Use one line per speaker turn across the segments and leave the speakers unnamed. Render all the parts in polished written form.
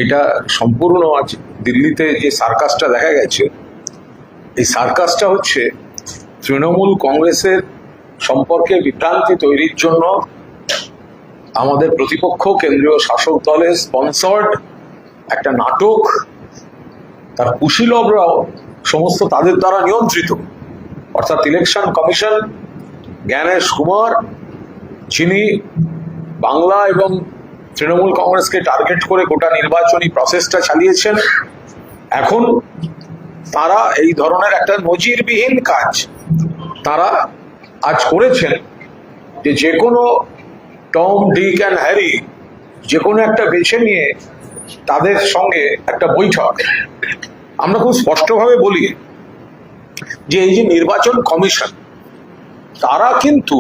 এটা সম্পূর্ণ আজ দিল্লিতে যে সার্কাসটা দেখা গেছে, এই সার্কাসটা হচ্ছে তৃণমূল কংগ্রেসের সম্পর্কে বিভ্রান্তি তৈরির জন্য আমাদের প্রতিপক্ষ কেন্দ্রীয় শাসক দলের স্পন্সর্ড একটা নাটক। তার কুশীলবরাও সমস্ত তাদের দ্বারা নিয়ন্ত্রিত, অর্থাৎ ইলেকশন কমিশন, জ্ঞানেশ কুমার, যিনি বাংলা এবং তৃণমূল কংগ্রেসকে টার্গেট করে গোটা নির্বাচনী প্রসেসটা চালিয়েছেন। এখন তারা এই ধরনের একটা নজিরবিহীন কাজ তারা আজ করেছেন, যে কোনো টম, ডিক অ্যান্ড হ্যারি যে কোনো একটা বেছে নিয়ে তাদের সঙ্গে একটা বৈঠক। আমরা খুব স্পষ্টভাবে বলি যে এই যে নির্বাচন কমিশন, তারা কিন্তু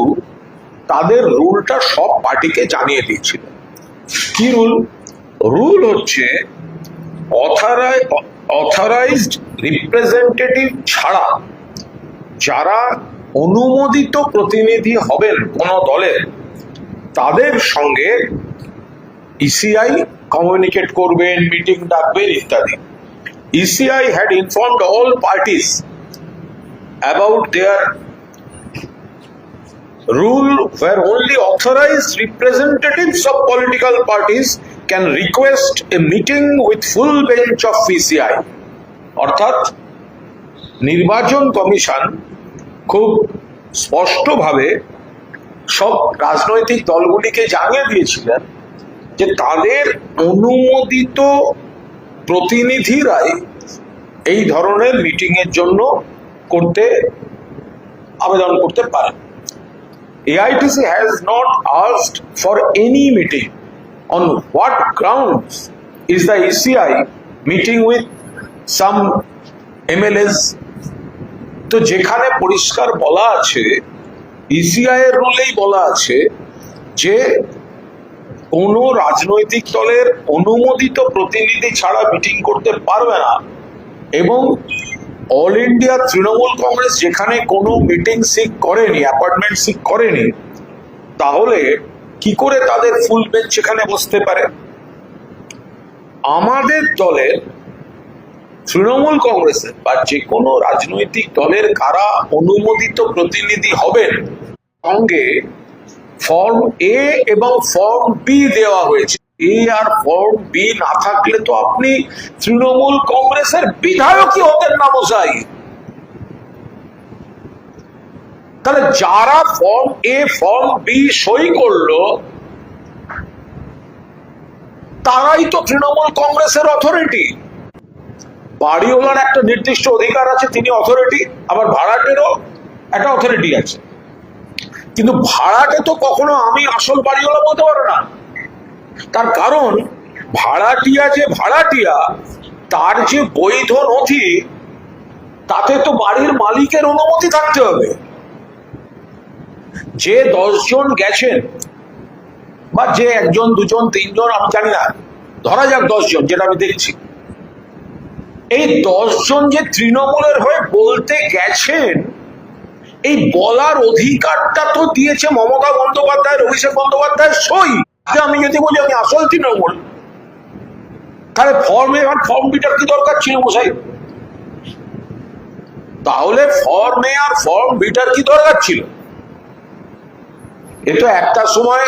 তাদের রুলটা সব পার্টিকে জানিয়ে দিয়েছিল। কি রুল? রুল হচ্ছে অথরাইজড রিপ্রেজেন্টেটিভ ছাড়া যারা অনুমোদিত প্রতিনিধি হবেন কোন দলের, তাদের সঙ্গে ইসিআই কমিউনিকেট করবেন, মিটিং ডাকবেন ইত্যাদি। ECI had informed all parties about their rule where only authorized representatives of political parties can request a meeting with full bench of ICI. অর্থাৎ নির্বাচন কমিশন খুব স্পষ্টভাবে সব রাজনৈতিক দলগুলিকে জানিয়ে দিয়েছিলেন যে তাদের অনুমোদিত প্রতিনিধিরাই এই ধরনের মিটিং এর জন্য আবেদন করতে পারে। AITC has not asked for any meeting. On what grounds is the ECI meeting with some MLAs? তো যেখানে পরিষ্কার বলা আছে, ইসিআই এর রুলেই বলা আছে যে কোন রাজনৈতিক দলের অনুমোদিত প্রতিনিধি ছাড়া মিটিং করতে পারবে না, এবং অল ইন্ডিয়া তৃণমূল কংগ্রেস যেখানে কোনো মিটিং সিক করেনি, অ্যাপয়েন্টমেন্ট সিক করেনি, তাহলে কি করে তাদের ফুল বেঞ্চ সেখানে বসতে পারে? আমাদের দলের, তৃণমূল কংগ্রেসের বা যে কোনো রাজনৈতিক দলের কারা অনুমোদিত প্রতিনিধি হবেন, সঙ্গে ফর্ম এ এবং ফর্ম বি দেওয়া হয়েছে। এ আর ফর্ম বি না থাকলে তো আপনি তৃণমূল কংগ্রেসের বিধায়কই হতেন না মশাই। তাহলে যারা ফর্ম এ ফর্ম বি সই করলো তারাই তো তৃণমূল কংগ্রেসের অথরিটি। বাড়িওয়ালার একটা নির্দিষ্ট অধিকার আছে, তিনি অথরিটি, আবার ভাড়াটেরও একটা অথরিটি আছে। কিন্তু ভাড়াটে তো কখনো আমি আসল বাড়িওয়ালা বলতে পারো না। তার কারণ ভাড়াটিয়া যে ভাড়াটিয়া, তার যে বৈধ নথি, তাতে তো বাড়ির মালিকের অনুমতি থাকতে হবে। যে 10 জন গেছেন, বা যে 1 জন 2 জন 3 জন আমি জানি না, ধরা যাক 10 জন, যেটা আমি দেখছি, এই 10 জন যে তৃণমূলের হয়ে বলতে গেছেন, এই বলার অধিকারটা তো দিয়েছে মমতা বন্দ্যোপাধ্যায়, অভিষেক বন্দ্যোপাধ্যায় সই। আমি যদি বলি আমি আসল তৃণমূল, তাহলে ফর্ম এ আর ফর্ম বিটার কি দরকার ছিল মশাই? তাহলে ফর্ম এ আর ফর্ম বিটার কি দরকার ছিল? এটা একটা সময়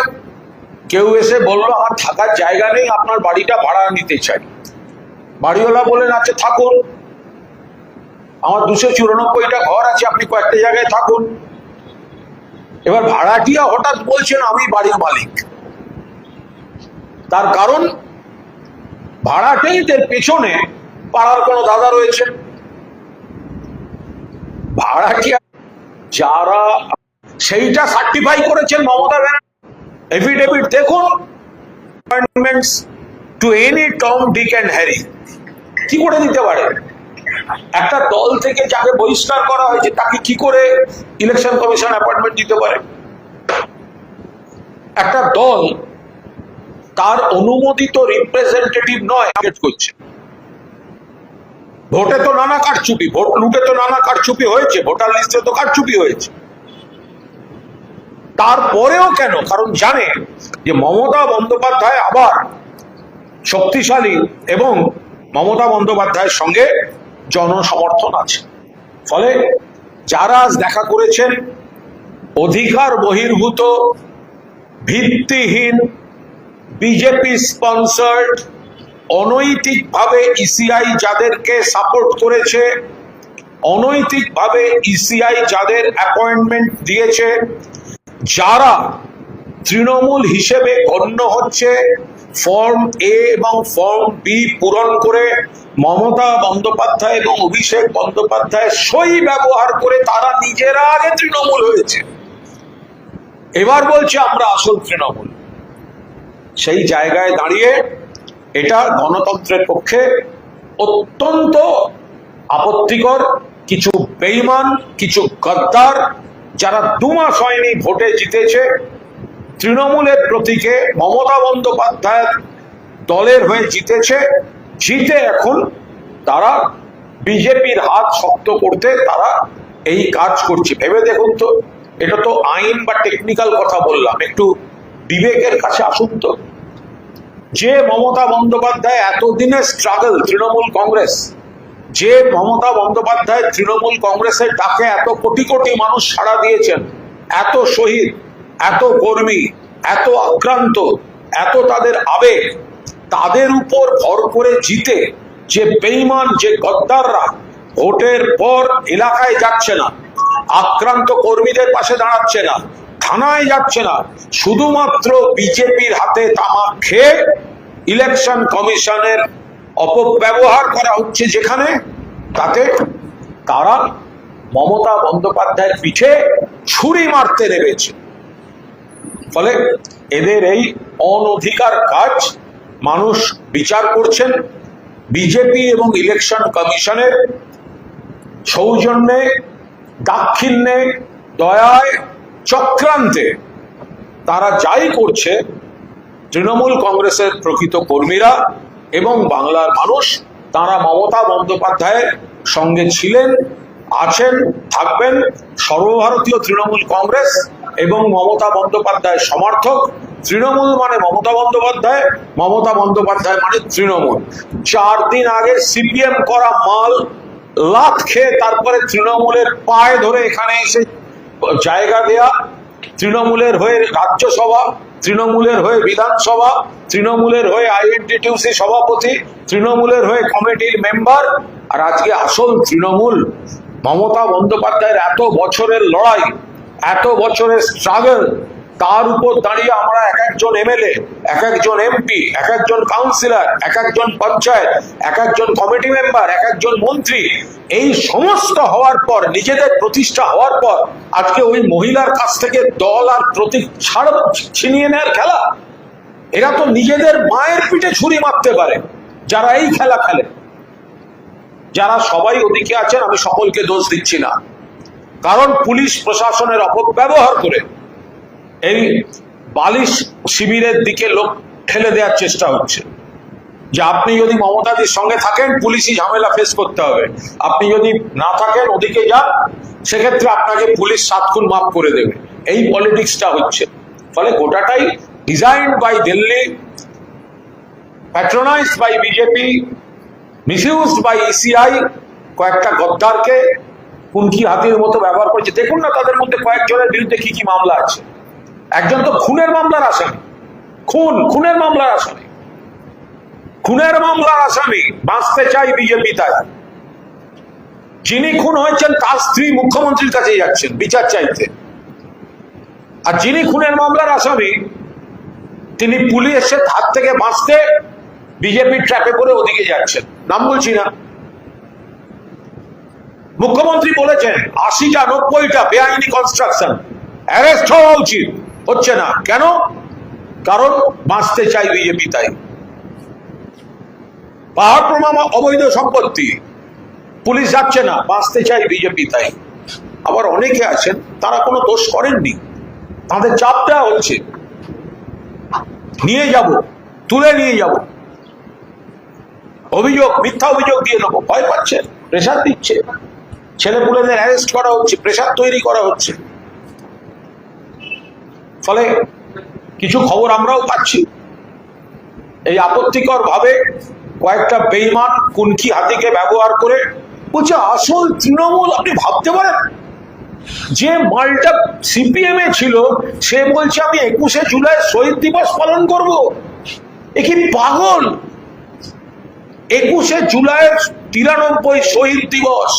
কেউ এসে বললো আমার থাকার জায়গা নেই, আপনার বাড়িটা ভাড়া নিতে চাই। বাড়িওয়ালা বলেন আচ্ছা থাকুন, আমার 294টা ঘর আছে, আপনি কয়েকটা জায়গায় থাকুন। এবার ভাড়াটিয়া হঠাৎ বলছেন আমি বাড়ির মালিক। তার কারণ ভাড়াটেদের পেছনে পাড়ার কোনো দাদা রয়েছে। ভাড়াটিয়া যারা সেইটা সার্টিফাই করেছেন মমতা ব্যানার্জি, এফিডেভিট দেখুন, appointments to any Tom, Dick and Harry কি করে দিতে পারে? একটা দল থেকে যাকে বহিষ্কার করা হয়েছে তাকে কি করে ইলেকশন কমিশন অ্যাপয়েন্টমেন্ট দিতে পারে? একটা দল তার অনুমোদিত রিপ্রেজেন্টেটিভ নয় করছে। ভোটে তো নানা কারচুপি, ভোট লুটে তো নানা কারচুপি হয়েছে, ভোটার লিস্টে তো কারচুপি হয়েছে। তারপরেও কেন? কারণ জানে যে মমতা বন্দ্যোপাধ্যায় আবার শক্তিশালী এবং মমতা বন্দ্যোপাধ্যায়ের সঙ্গে জনসমর্থন আছে। ফলে যারা আজ দেখা করেছেন অধিকার বহির্ভূত, ভিত্তিহীন, বিজেপি স্পন্সর্ড, অনৈতিকভাবে ইসিআই যাদেরকে সাপোর্ট করেছে, অনৈতিকভাবে ইসিআই যাদের অ্যাপয়েন্টমেন্ট দিয়েছে, যারা তৃণমূল হিসেবে গণ্য হচ্ছে, ফর্ম এ এবং ফর্ম বি পূরণ করে মমতা বন্দ্যোপাধ্যায় এবং অভিষেক বন্দ্যোপাধ্যায়ের সই ব্যবহার করে তারা নিজেরা আগে তৃণমূল হয়েছে, এবার বলছে আমরা আসল তৃণমূল। সেই জায়গায় দাঁড়িয়ে এটা গণতন্ত্রের পক্ষে অত্যন্ত আপত্তিকর। কিছু বেঈমান, কিছু গদ্দার, যারা 2 মাস হয়নি ভোটে জিতেছে, তৃণমূলের প্রতীকে মমতা বন্দ্যোপাধ্যায়ের দলের হয়ে জিতেছে, জিতে এখন তারা বিজেপির হাত শক্ত করতে তারা এই কাজ করছে। ভেবে দেখুন তো, এটা তো আইন বা টেকনিক্যাল কথা বললাম, একটু বিবেকের কাছে আসুন তো। যে মমতা বন্দ্যোপাধ্যায় এতদিনের স্ট্রাগল তৃণমূল কংগ্রেস, যে মমতা বন্দ্যোপাধ্যায় তৃণমূল কংগ্রেসের ডাকে এত কোটি কোটি মানুষ সাড়া দিয়েছেন, এত শহীদ, এত কর্মী, এত আক্রান্ত, এত তাদের আবেগ, তাদের উপর ভর করে জিতে যে বেঈমান, যে গদ্দাররা ভোটের পর এলাকায় যাচ্ছে না, আক্রান্ত কর্মীদের পাশে দাঁড়াচ্ছে না, থানায় যাচ্ছে না, শুধুমাত্র বিজেপির হাতে তামাক খেয়ে ইলেকশন কমিশনের অপব্যবহার করা হচ্ছে যেখানে, তাতে তারা মমতা বন্দ্যোপাধ্যায়ের পিঠে ছুরি মারতে নেমেছে। ফলে এদের এই অনধিকার কাজ মানুষ বিচার করছেন। বিজেপি এবং ইলেকশন কমিশনের সৌজন্যে, দাক্ষিণ্যে, দয়ায়, চক্রান্তে তারা যাই করছে, তৃণমূল কংগ্রেসের প্রকৃত কর্মীরা এবং বাংলার মানুষ তারা মমতা বন্দ্যোপাধ্যায়ের সঙ্গে ছিলেন, আছেন, থাকবেন। সর্বভারতীয় তৃণমূল কংগ্রেস এবং মমতা বন্দ্যোপাধ্যায়ের সমর্থক। তৃণমূল মানে মমতা বন্দ্যোপাধ্যায়, মমতা বন্দ্যোপাধ্যায় মানে তৃণমূল। 4 দিন আগে সিপিএম করা মাল লাত খেয়ে তারপরে তৃণমূলের পায়ে ধরে এখানে এসে জায়গা দেয়া, তৃণমূলের হয়ে রাজ্যসভা, তৃণমূলের হয়ে বিধানসভা, তৃণমূলের হয়ে আইএনটিটিউসি সভাপতি, তৃণমূলের হয়ে কমিটির মেম্বার। আর আজকে আসল তৃণমূল মমতা বন্দ্যোপাধ্যায়ের এত বছরের লড়াই, এত বছরের স্ট্রাগল, তার উপর দাঁড়িয়ে আমরা এক একজন এমএলএ, এক একজন এমপি, এক একজন কাউন্সিলর, এক একজন পঞ্চায়েত, এক একজন কমিটি মেম্বার, এক একজন মন্ত্রী, এই সমস্ত হওয়ার পর, নিজেদের প্রতিষ্ঠা হওয়ার পর আজকে ওই মহিলার কাছ থেকে দল আর প্রতীক ছাড় ছিনিয়ে নেওয়ার খেলা। এরা তো নিজেদের মায়ের পিঠে ছুরি মারতে পারে যারা এই খেলা খেলে। যারা সবাই ওদিকে আছেন, আমি সকলকে দোষ দিচ্ছি না, কারণ পুলিশ প্রশাসনের অপব্যবহার করে এই বালিশ শিবিরের দিকে লোক ঠেলে দেওয়ার চেষ্টা হচ্ছে। যে আপনি যদি মমতাদির সঙ্গে থাকেন পুলিশি ঝামেলা ফেস করতে হবে, আপনি যদি না থাকেন ওদিকে যান সেক্ষেত্রে আপনাকে পুলিশ 7 খুন মাফ করে দেবে। এই পলিটিক্সটা হচ্ছে। ফলে গোটাটাই designed by Delhi, patronised by BJP, misused by ECI. কয়েকটা গদ্দারকে কুনকি হাতির মতো ব্যবহার করেছে। দেখুন না তাদের মধ্যে কয়েকজনের বিরুদ্ধে কি কি মামলা আছে। একজন তো খুনের মামলার আসামি, খুনের মামলার আসামি, খুনের মামলার আসামি। বাঁচতে চাই বিজেপি তাই। যিনি খুন হয়েছেন তার স্ত্রী মুখ্যমন্ত্রীর কাছে যাচ্ছেন বিচার চাইতে, আর যিনি খুনের মামলার আসামি তিনি পুলিশের হাত থেকে বাঁচতে বিজেপির ট্র্যাপে করে ওদিকে যাচ্ছেন। নাম বলছি না। মুখ্যমন্ত্রী বলেছেন 80টা 90টা বেআইনি কনস্ট্রাকশন, অ্যারেস্ট হওয়া উচিত, হচ্ছে না। কেন? কারণ বাঁচতে চাই বিজেপি তাই। পাহাড় প্রমাণ অবৈধ সম্পত্তি, পুলিশ যাচ্ছে না, বাঁচতে চাই বিজেপি তাই। আবার অনেকে আছেন তারা কোনো দোষ করেননি, তাদের চাপ দেওয়া হচ্ছে, নিয়ে যাব, তুলে নিয়ে যাব, অভিযোগ, মিথ্যা অভিযোগ দিয়ে দেবো, ভয় পাচ্ছে, প্রেশার দিচ্ছে, ছেলেপুলেদের অ্যারেস্ট করা হচ্ছে, প্রেশার তৈরি করা হচ্ছে। ফলে কিছু খবর আমরাও পাচ্ছি, এই আপত্তিকর ভাবে কয়েকটা বেইমান কুনকি হাতিকে ব্যবহার করে বলছে আসল তৃণমূল। আপনি ভাবতে পারেন যে মালটা সিপিএম এ ছিল সে বলছে আমি 21শে জুলাই শহীদ দিবস পালন করব। এ কি পাগল? 21শে জুলাই 93 শহীদ দিবস,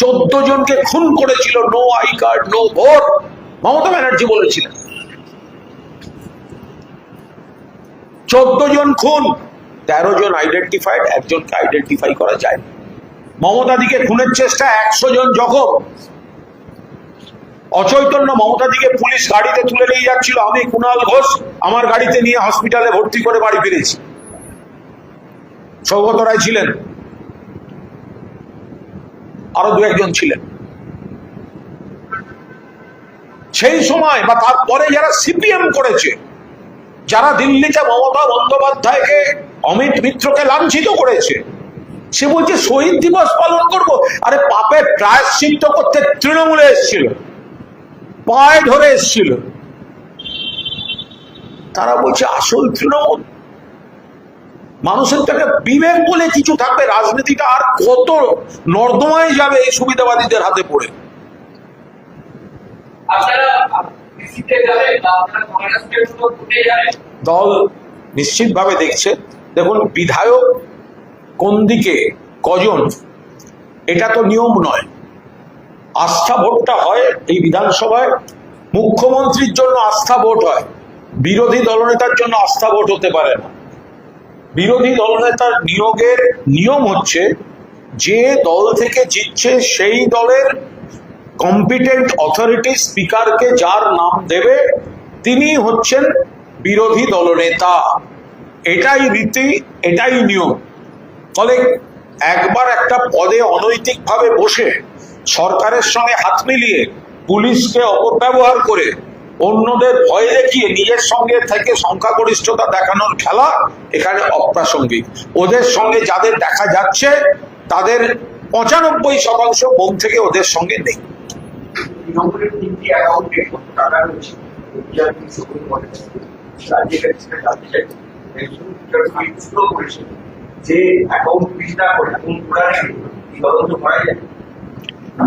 14 জনকে খুন করেছিল, no I card no vote, Mamata Banerjee বলেছিলেন। 14 জন খুন, 13 জন আইডেন্টিফাইড, একজনকে আইডেন্টিফাই করা যায়। মমতা দিকে খুনের চেষ্টা, 100 জন জখম। অচৈতন্য মমতা দিকে পুলিশ গাড়িতে তুলে নিয়ে যাচ্ছিল, আমি কুণাল ঘোষ আমার গাড়িতে নিয়ে হসপিটালে ভর্তি করে বাড়ি ফিরেছি। সৌগত রায় ছিলেন, আরো 2-1 জন ছিলেন। সেই সময় বা তারপরে যারা সিপিএম করেছে, যারা দিল্লিতে মমতা বন্দ্যোপাধ্যায়কে, অমিত মিত্রকে লাঞ্ছিত করেছে, সে বলছে শহীদ দিবস পালন করব। আরে পাপের প্রায়শ্চিত্ত করতে তৃণমূলে এসেছিল, পায়ে ধরে এসেছিল, তারা বলছে আসল তৃণমূল। মানুষের তো একটা বিবেক বলে কিছু থাকবে। রাজনীতিটা আর কত নর্দমায় যাবে এই সুবিধাবাদীদের হাতে পড়ে। দল নিশ্চিতভাবে দেখছে। দেখুন, বিধায়ক কোন দিকে কজন, এটা তো নিয়ম নয়। আস্থা ভোটটা হয় এই বিধানসভায়, মুখ্যমন্ত্রীর জন্য আস্থা ভোট হয়, বিরোধী দলনেতার জন্য আস্থা ভোট হতে পারে না। বিরোধী দলনেতার নিয়োগের নিয়ম হচ্ছে যে দল থেকে জিতছে সেই দলের কম্পিটেন্ট অথরিটি স্পিকারকে যার নাম দেবে তিনি হচ্ছেন বিরোধী দলনেতা। এটাই রীতি, এটাই নিয়ম। ফলে একবার একটা পদে অনৈতিকভাবে বসে সরকারের সঙ্গে হাত মিলিয়ে পুলিশকে অপব্যবহার করে অন্যদের ভয় দেখিয়ে নিজের সঙ্গে থেকে সংখ্যাগরিষ্ঠতা দেখানোর খেলা এখানে অপ্রাসঙ্গিক। ওদের সঙ্গে যাদের দেখা যাচ্ছে তাদের 95% বোম থেকে ওদের সঙ্গে নেই।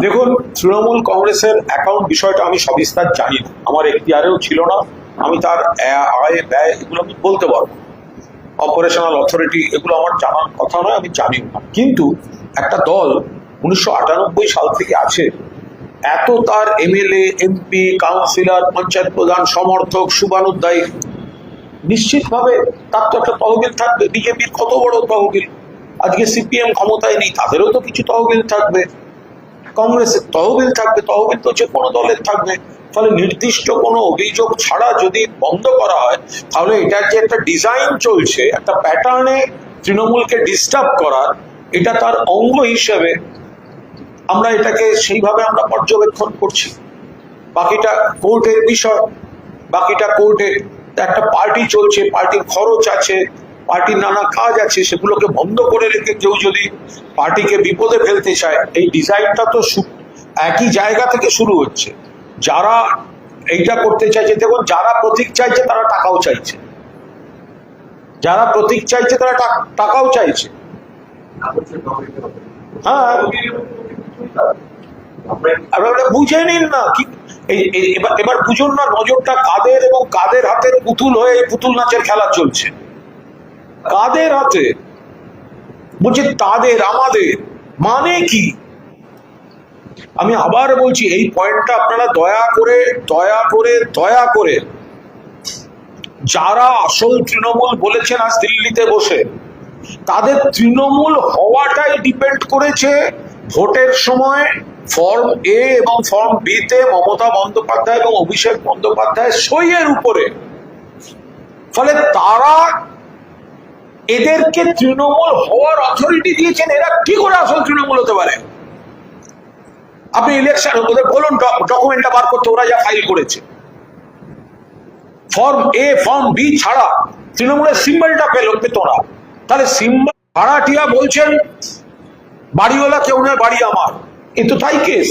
দেখুন, তৃণমূল কংগ্রেসের অ্যাকাউন্ট বিষয়টা আমি সবিস্তার জানি না, আমার এখতিয়ারেও ছিল না। আমি তার আয় ব্যয় এগুলো আমি বলতে পারবো, অপারেশনাল অথরিটি এগুলো আমার জানার কথা নয়, আমি জানি না। কিন্তু একটা দল 1998 সাল থেকে আছে, এত তার এমএলএ, এমপি, কাউন্সিলর, পঞ্চায়েত প্রধান, সমর্থক, শুভানুধ্যায়ী, নিশ্চিতভাবে তার তো একটা তহবিল থাকবে। বিজেপির কত বড় তহবিল, আজকে সিপিএম ক্ষমতায় নেই, তাদেরও তো কিছু তহবিল থাকবে, কংগ্রেসের তহবিল থাকবে, তহবিল তো যে কোনো দলের থাকবে। ফলে নির্দিষ্ট কোনো অভিযোগ ছাড়া যদি বন্ধ করা হয় তাহলে এটার যে একটা ডিজাইন চলছে, একটা প্যাটার্নে তৃণমূলকে ডিস্টার্ব করার, এটা তার অঙ্গ হিসেবে আমরা এটাকে সেইভাবে আমরা পর্যবেক্ষণ করছি। বাকিটা কোর্টের বিষয়, বাকিটা কোর্টে একটা পার্টি চলছে, পার্টির খরচ আছে, পার্টির নানা কাজ আছে, সেগুলোকে বন্ধ করে রেখে কেউ যদি পার্টিকে বিপদে ফেলতে চায়, এই ডিজাইনটা তো একই জায়গা থেকে শুরু হচ্ছে। যারা এইটা করতে চাইছে, দেখুন, যারা প্রতীক চাইছে তারা টাকাও চাইছে, যারা প্রতীক চাইছে তারা টাকাও চাইছে। হ্যাঁ, আপনারা বুঝে নিন না কি, এবার বুঝুন না নজরটা কাদের এবং কাদের হাতের পুতুল হয়ে এই পুতুল নাচের খেলা চলছে। কাদের হাতে বলছে, তাদের, আমাদের মানে কি? আমি আবার বলছি, এই পয়েন্টটা আপনারা দয়া করে যারা আসল তৃণমূল বলেছেন আজ দিল্লিতে বসে, তাদের তৃণমূল হওয়াটাই ডিপেন্ড করেছে ভোটের সময় ফর্ম এ এবং ফর্ম বি তে মমতা বন্দ্যোপাধ্যায় এবং অভিষেক বন্দ্যোপাধ্যায় সইয়ের উপরে। ফলে তারা এদেরকে তৃণমূল হওয়ার অথরিটি দিয়েছেন। এরা কি করে আসল তৃণমূল হতে পারে? আপনি ইলেকশন ওদের বলুন ডকুমেন্টটা বার করতে, ওরা যা ফাইল করেছে ফর্ম এ ফর্ম বি ছাড়া তৃণমূলের সিম্বলটা পেত না। তাহলে সিম্বল ভাড়াটিয়া বলছেন বাড়িওয়ালা কেউ নয়, বাড়ি আমার, এ তো তাই কেস।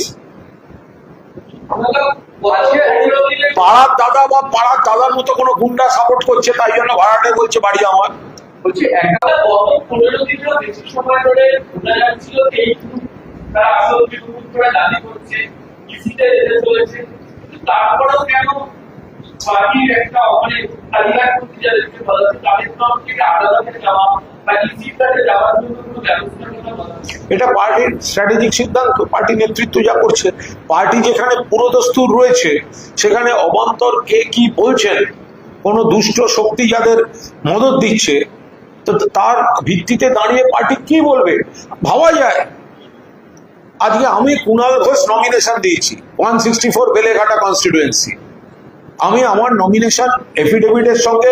পাড়ার দাদা বা পাড়ার দাদার মতো কোনো গুন্ডা সাপোর্ট করছে, তাই জন্য ভাড়াটে বলছে বাড়ি আমার।
বলছি একটা গত 15 দিনেরও বেশি সময় ধরে শোনা যাচ্ছিল এই তারা আসল বিরোধীরা দাবি করছে ইসিতে যেতে চলেছে, কিন্তু তারপরেও কেন পার্টির একটা মানে তালিকা করতে যাচ্ছে বলা হচ্ছে তাদের তরফ থেকে আদালতে যাওয়া বা ইসিতে যাওয়ার জন্য কোনো ব্যবস্থা নেওয়া বলা হচ্ছে?
এটা পার্টির স্ট্র্যাটেজিক সিদ্ধান্ত, পার্টি নেতৃত্ব যা করছে। পার্টি যেখানে পুরোদস্তুর রয়েছে সেখানে অবান্তর কে কি বলছেন, কোনো দুষ্ট শক্তি যাদের মদত দিচ্ছে, তো তার ভিত্তিতে দাঁড়িয়ে পার্টি কি বলবে ভাবা যায়। আজকে আমি কুণাল ঘোষ নমিনেশন দিয়েছি 164 বেলেঘাটা কনস্টিটুয়েন্সি। আমি আমার নমিনেশন এফিডেভিটের সঙ্গে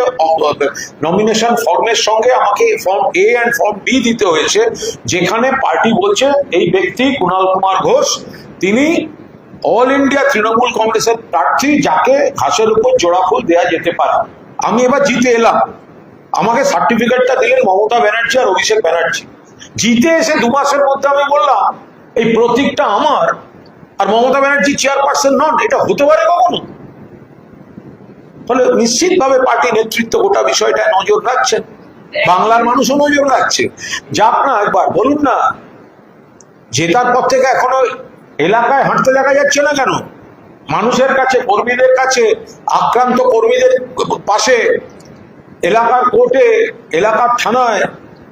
নমিনেশন ফর্মের সঙ্গে আমাকে form A and form B দিতে হয়েছে, যেখানে পার্টি বলছে এই ব্যক্তি কুণাল কুমার ঘোষ তিনি অল ইন্ডিয়া তৃণমূল কংগ্রেসের প্রার্থী, যাকে ঘাসের উপর জোড়া ফুল দেওয়া যেতে পারে। আমি এবার জিতে এলাম, আমাকে সার্টিফিকেটটা দিলেন মমতা ব্যানার্জি আর অভিষেক ব্যানার্জি। জিতে এসে 2 মাসের মধ্যে আমি বললাম এই প্রতীকটা আমার, আর মমতা ব্যানার্জি চেয়ারপারসন নন, এটা হতে পারে কখনো? ফলে নিশ্চিতভাবে পার্টি নেতৃত্ব গোটা বিষয়টা নজর রাখছেন, বাংলার মানুষও নজর রাখছে। যাক না, একবার বলুন না, জেতার পর থেকে এখনো এলাকায় হাঁটতে দেখা যাচ্ছে না কেন? মানুষের কাছে, কর্মীদের কাছে, আক্রান্ত কর্মীদের পাশে, এলাকার কোর্টে, এলাকার থানায়,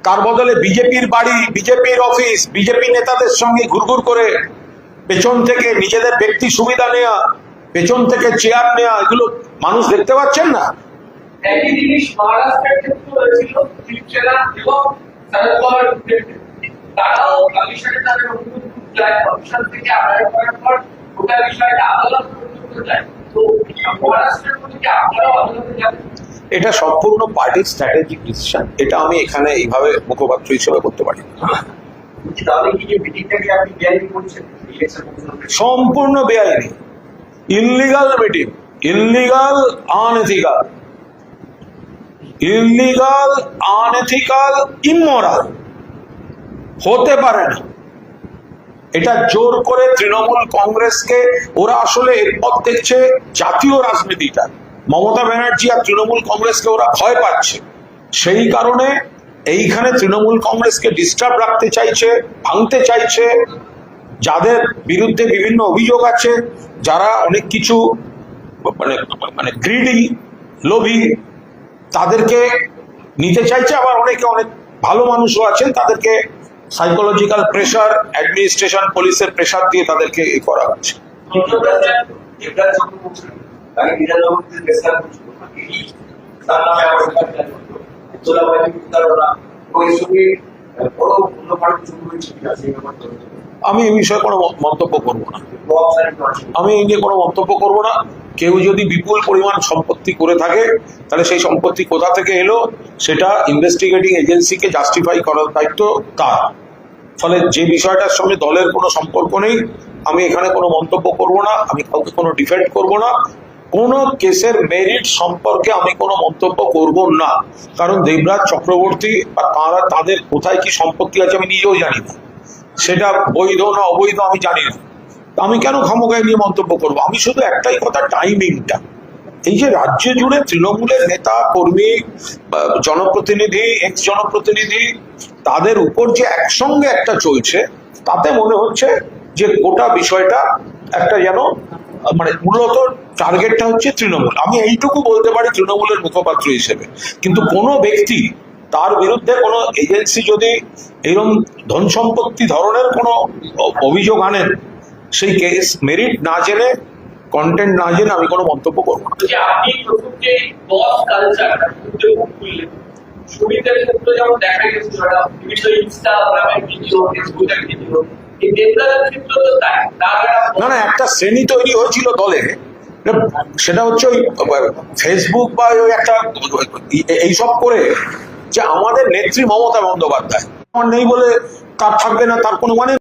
তার বদলে বিজেপির বাড়ি, বিজেপির অফিস, বিজেপি নেতাদের সঙ্গে ঘুরঘুর করে পেছন থেকে নিজেদের ব্যক্তি সুবিধা নেওয়া, পেছন থেকে চেয়ার নেওয়া, এগুলো মানুষ দেখতে পাচ্ছেন না?
একই জিনিস মহারাষ্ট্রের ক্ষেত্রে হয়েছিল, শিবসেনা এবং শরদ পাওয়ার ক্ষেত্রে। তারাও কমিশনে তাদের অনুরোধ যায়, কমিশন থেকে আদায় করার পর গোটা বিষয়টা আদালত পর্যন্ত যায়। তো মহারাষ্ট্রের মধ্যে কি আপনারাও আদালতে যাবেন?
এটা সম্পূর্ণ পার্টির স্ট্র্যাটেজিক ডিসিশন, এটা আমি এখানে এইভাবে মুখপাত্র হিসেবে করতে পারি না।
তাহলে কি যে মিটিংটাকে আপনি বেআইনি করছেন? ইলেকশন
সম্পূর্ণ বেআইনি, illegal meeting, illegal, unethical, illegal, unethical, immoral, হতে পারে না। এটা জোর করে তৃণমূল কংগ্রেসকে, ওরা আসলে এরপর দেখছে জাতীয় রাজনীতিটা, মমতা ব্যানার্জি আর তৃণমূল কংগ্রেসকে ওরা ভয় পাচ্ছে, সেই কারণে এইখানে তৃণমূল কংগ্রেসকে ডিস্টার্ব রাখতে চাইছে, ভাঙতে চাইছে। যাদের বিরুদ্ধে বিভিন্ন অভিযোগ আছে, যারা অনেক কিছু মানে মানে গ্রিডি, লোভী, তাদেরকে নিতে চাইছে। আবার অনেকে, অনেক ভালো মানুষও আছেন, তাদেরকে সাইকোলজিক্যাল প্রেশার, অ্যাডমিনিস্ট্রেশন, পুলিশের প্রেশার দিয়ে তাদেরকে করা হচ্ছে। আমি এই বিষয়ে কোনো মন্তব্য করবো না, আমি এই নিয়ে কোনো মন্তব্য করবো না। কেউ যদি বিপুল পরিমাণ সম্পত্তি করে থাকে, তাহলে সেই সম্পত্তি কোথা থেকে এলো সেটা ইনভেস্টিগেটিং এজেন্সিকে জাস্টিফাই করার দায়িত্ব তার। ফলে যে বিষয়টার সঙ্গে দলের কোনো সম্পর্ক নেই, আমি এখানে কোনো মন্তব্য করব না, আমি কাউকে কোনো ডিফেন্ড করব না, কোনো কেসের মেরিট সম্পর্কে আমি কোনো মন্তব্য করব না। কারণ দেবরাজ চক্রবর্তী বা তারা, তাদের কোথায় কি সম্পত্তি আছে আমি নিজেও জানি না, সেটা বৈধ না অবৈধ আমি জানি না। আমি কেন খামোগায় নিয়ে মন্তব্য করব? আমি শুধু একটাই কথা, টাইমিংটা। এই যে রাজ্য জুড়ে তৃণমূলের নেতা, কর্মী, জনপ্রতিনিধি, এক্স জনপ্রতিনিধি, তাদের উপর যে একসঙ্গে একটা চলছে, তাতে মনে হচ্ছে যে গোটা বিষয়টা একটা যেন মানে মূলত টার্গেটটা হচ্ছে তৃণমূল। আমি এইটুকু বলতে পারি তৃণমূলের মুখপাত্র হিসেবে। কিন্তু কোনো ব্যক্তি, তার বিরুদ্ধে কোনো এজেন্সি যদি এরকম ধন সম্পত্তি ধরনের কোনো অভিযোগ আনেন, সেই কেস মেরিট না জেনে, কন্টেন্ট না জেনে আমি কোনো মন্তব্য করবো না।
আপনি প্রথম যে বস কালচারটা খুললেন, শ্রমিকদের ক্ষেত্রে যেমন দেখা গেছে বিভিন্ন ইনস্টাগ্রামের ভিডিও, ফেসবুকের ভিডিও, এই দেবদাসের ক্ষেত্রে তো তাই
না না, একটা শ্রেণী তৈরি হয়েছিল দলে, সেটা হচ্ছে ওই ফেসবুক বা ওই একটা এইসব করে, যে আমাদের নেত্রী মমতা বন্দ্যোপাধ্যায় আমার নেই বলে তার থাকবে না, তার কোনো মানে